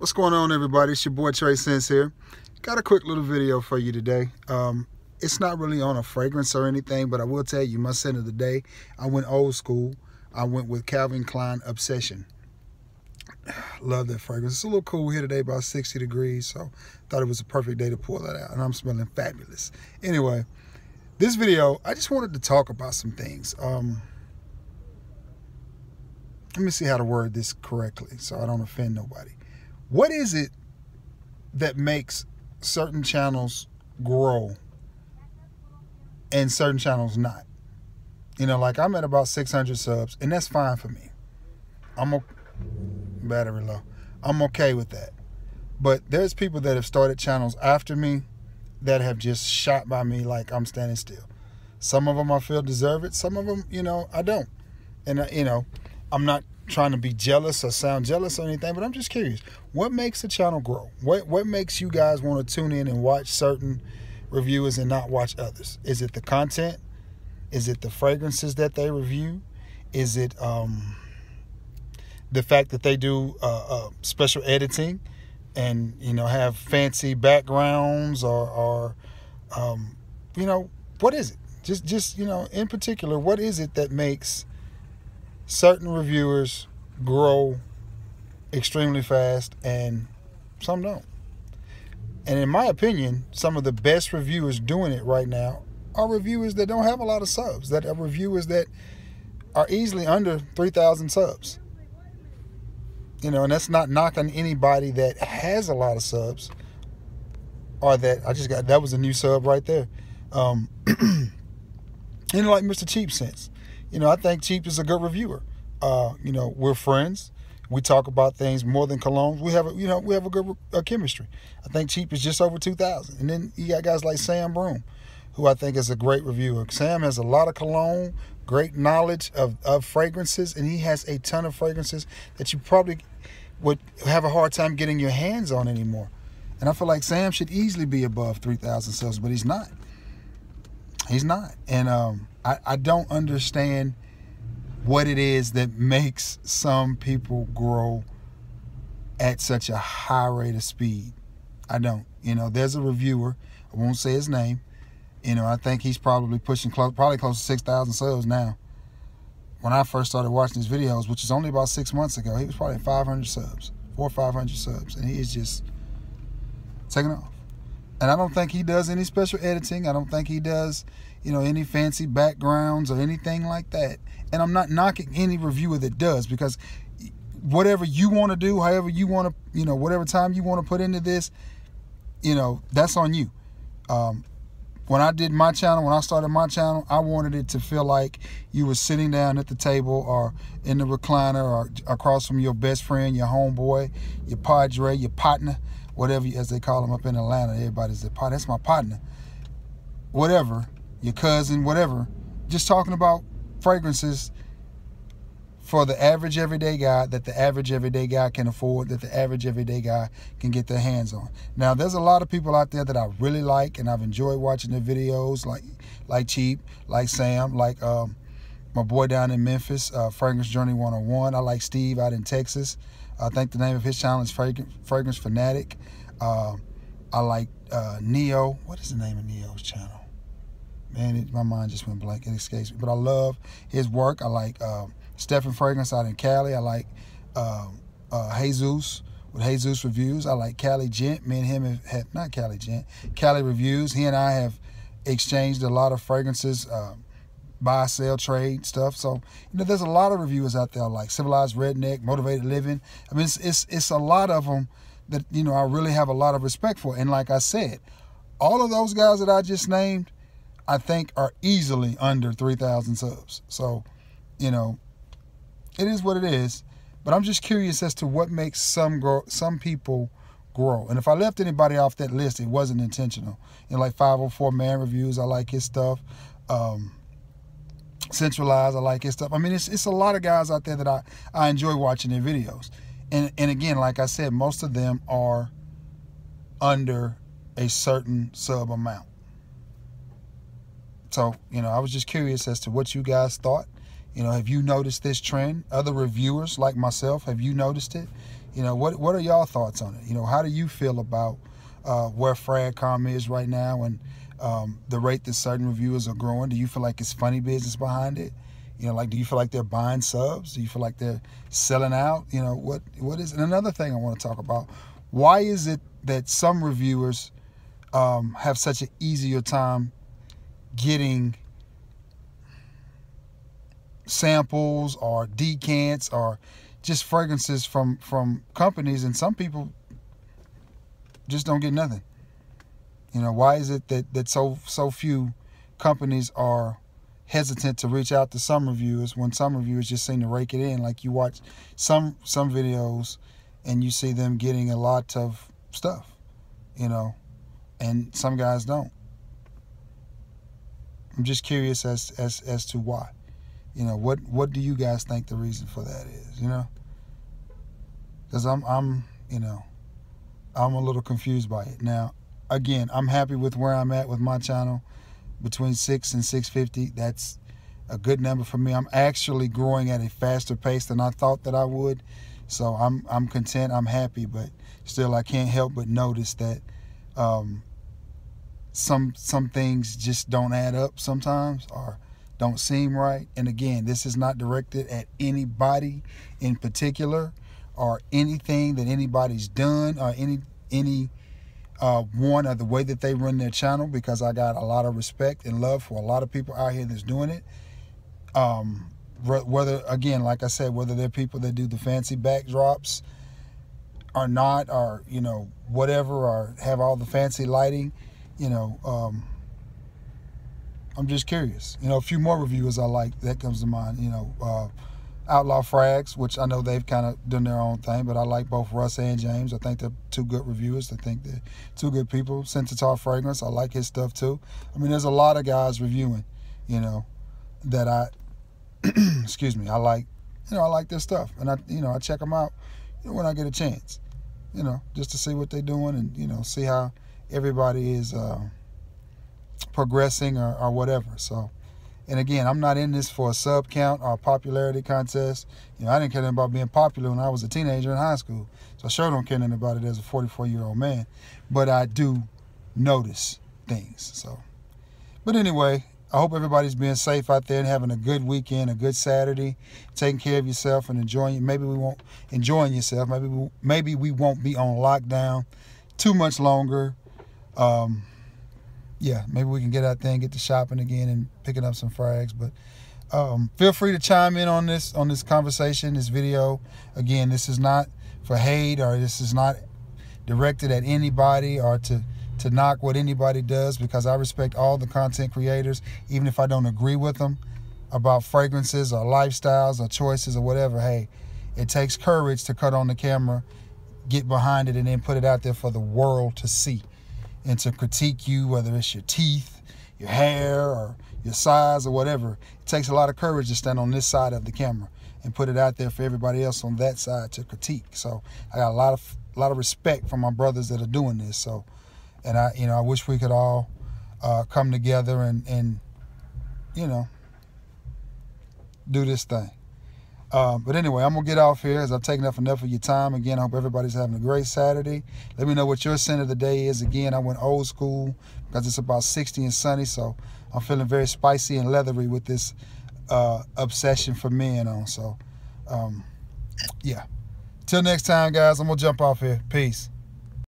What's going on, everybody? It's your boy Trey Sense here. Got a quick little video for you today. It's not really on a fragrance or anything, but I will tell you my scent of the day. I went old school. I went with Calvin Klein Obsession. Love that fragrance. It's a little cool here today, about 60 degrees, so thought it was a perfect day to pull that out, and I'm smelling fabulous. Anyway, this video, I just wanted to talk about some things. Let me see how to word this correctly so I don't offend nobody. What is it that makes certain channels grow and certain channels not? You know, like I'm at about 600 subs, and that's fine for me. Battery low. I'm okay with that. But there's people that have started channels after me that have just shot by me like I'm standing still. Some of them I feel deserve it. Some of them, I don't. And, I'm not trying to be jealous or sound jealous or anything, but I'm just curious. What makes a channel grow? What makes you guys want to tune in and watch certain reviewers and not watch others? Is it the content? Is it the fragrances that they review? Is it the fact that they do special editing and, have fancy backgrounds or what is it? Just in particular, what is it that makes certain reviewers grow extremely fast and some don't? And in my opinion, some of the best reviewers doing it right now are reviewers that don't have a lot of subs, that are reviewers that are easily under 3,000 subs. And that's not knocking anybody that has a lot of subs or that that was a new sub right there. Like Mr. Cheap Sense. I think Cheap is a good reviewer. We're friends. We talk about things more than colognes. We have a good chemistry. I think Cheap is just over 2,000. And then you got guys like Sam Broom, who I think is a great reviewer. Sam has a lot of cologne, great knowledge of fragrances, and he has a ton of fragrances that you probably would have a hard time getting your hands on anymore. And I feel like Sam should easily be above 3,000 subs, but he's not. He's not. And I don't understand what it is that makes some people grow at such a high rate of speed. I don't. There's a reviewer, I won't say his name. I think he's probably pushing close to 6,000 subs now. When I first started watching his videos, which is only about 6 months ago, he was probably at 500 subs, 400 or 500 subs, and he is just taking off. And I don't think he does any special editing. I don't think he does, any fancy backgrounds or anything like that. And I'm not knocking any reviewer that does, because whatever you want to do, however you want to, whatever time you want to put into this, that's on you. When I did my channel, when I started my channel, I wanted it to feel like you were sitting down at the table or in the recliner or across from your best friend, your homeboy, your padre, your partner, whatever, as they call them up in Atlanta. Everybody's that's my partner. Whatever, your cousin, whatever. Just talking about fragrances for the average everyday guy, that the average everyday guy can afford, that the average everyday guy can get their hands on. Now, there's a lot of people out there that I really like, and I've enjoyed watching their videos, like Cheap, like Sam, like my boy down in Memphis, Fragrance Journey 101. I like Steve out in Texas. I think the name of his channel is Fragrance Fanatic. I like Neo. What is the name of Neo's channel? Man, my mind just went blank. It escapes me. But I love his work. I like Stephen Fragrance out in Cali. I like Jesus with Jesus Reviews. I like Cali Gent. Me and him have not Cali Gent, Cali Reviews. He and I have exchanged a lot of fragrances, buy, sell, trade stuff. So, there's a lot of reviewers out there like Civilized Redneck, Motivated Living. I mean, it's a lot of them that, I really have a lot of respect for. And like I said, all of those guys that I just named, I think are easily under 3,000 subs. So, it is what it is. But I'm just curious as to what makes some people grow. And if I left anybody off that list, it wasn't intentional. Like 504 Man Reviews, I like his stuff. Centralized, I like his stuff. I mean, it's a lot of guys out there that I enjoy watching their videos. And again, like I said, most of them are under a certain sub amount. So, I was just curious as to what you guys thought. Have you noticed this trend? Other reviewers like myself, have you noticed it? You know, what are y'all thoughts on it? You know, how do you feel about where Frag.com is right now, and the rate that certain reviewers are growing? Do you feel like it's funny business behind it? You know, like, do you feel like they're buying subs? Do you feel like they're selling out? You know, what is? And another thing I want to talk about: why is it that some reviewers have such an easier time getting samples or decants or just fragrances from companies, and some people just don't get nothing? You know, why is it that so few companies are hesitant to reach out to some reviewers when some reviewers just seem to rake it in? Like, you watch some videos and you see them getting a lot of stuff, you know, and some guys don't. I'm just curious as to why. You know, what do you guys think the reason for that is? You know, because I'm you know, I'm a little confused by it. Now, again, I'm happy with where I'm at with my channel, between 6 and 650. That's a good number for me. I'm actually growing at a faster pace than I thought that I would, so I'm content. I'm happy, but still, I can't help but notice that some things just don't add up sometimes, or don't seem right. And again, this is not directed at anybody in particular, or anything that anybody's done, or any one, or the way that they run their channel, because I got a lot of respect and love for a lot of people out here that's doing it. Whether, again, like I said, whether they're people that do the fancy backdrops or not, or, you know, whatever, or have all the fancy lighting, you know, I'm just curious. You know, a few more reviewers I like that comes to mind. You know, Outlaw Frags, which I know they've kind of done their own thing, but I like both Russ and James. I think they're two good reviewers. I think they're two good people. Sensitar Fragrance, I like his stuff too. I mean, there's a lot of guys reviewing, you know, that I, excuse me, I like. You know, I like their stuff, and I check them out, you know, when I get a chance, you know, just to see what they're doing, and, you know, see how everybody is progressing or whatever. So, and again, I'm not in this for a sub count or a popularity contest. You know, I didn't care nothing about being popular when I was a teenager in high school, so I sure don't care nothing about it as a 44-year-old man. But I do notice things. So, but anyway, I hope everybody's being safe out there and having a good weekend, a good Saturday, taking care of yourself and enjoying. Maybe we won't enjoying yourself. Maybe we won't be on lockdown too much longer. Yeah, maybe we can get out there and get to shopping again and picking up some frags. But feel free to chime in on this conversation, this video. Again, this is not for hate, or this is not directed at anybody, or to knock what anybody does, because I respect all the content creators, even if I don't agree with them about fragrances or lifestyles or choices or whatever. Hey, it takes courage to cut on the camera, get behind it, and then put it out there for the world to see, and to critique you, whether it's your teeth, your hair, or your size, or whatever. It takes a lot of courage to stand on this side of the camera and put it out there for everybody else on that side to critique. So I got a lot of respect for my brothers that are doing this. So, and I wish we could all come together and you know, do this thing. But anyway, I'm going to get off here, as I've taken up enough of your time. Again, I hope everybody's having a great Saturday. Let me know what your scent of the day is. Again, I went old school because it's about 60 and sunny, so I'm feeling very spicy and leathery with this obsession for men on. So, yeah. Till next time, guys, I'm going to jump off here. Peace.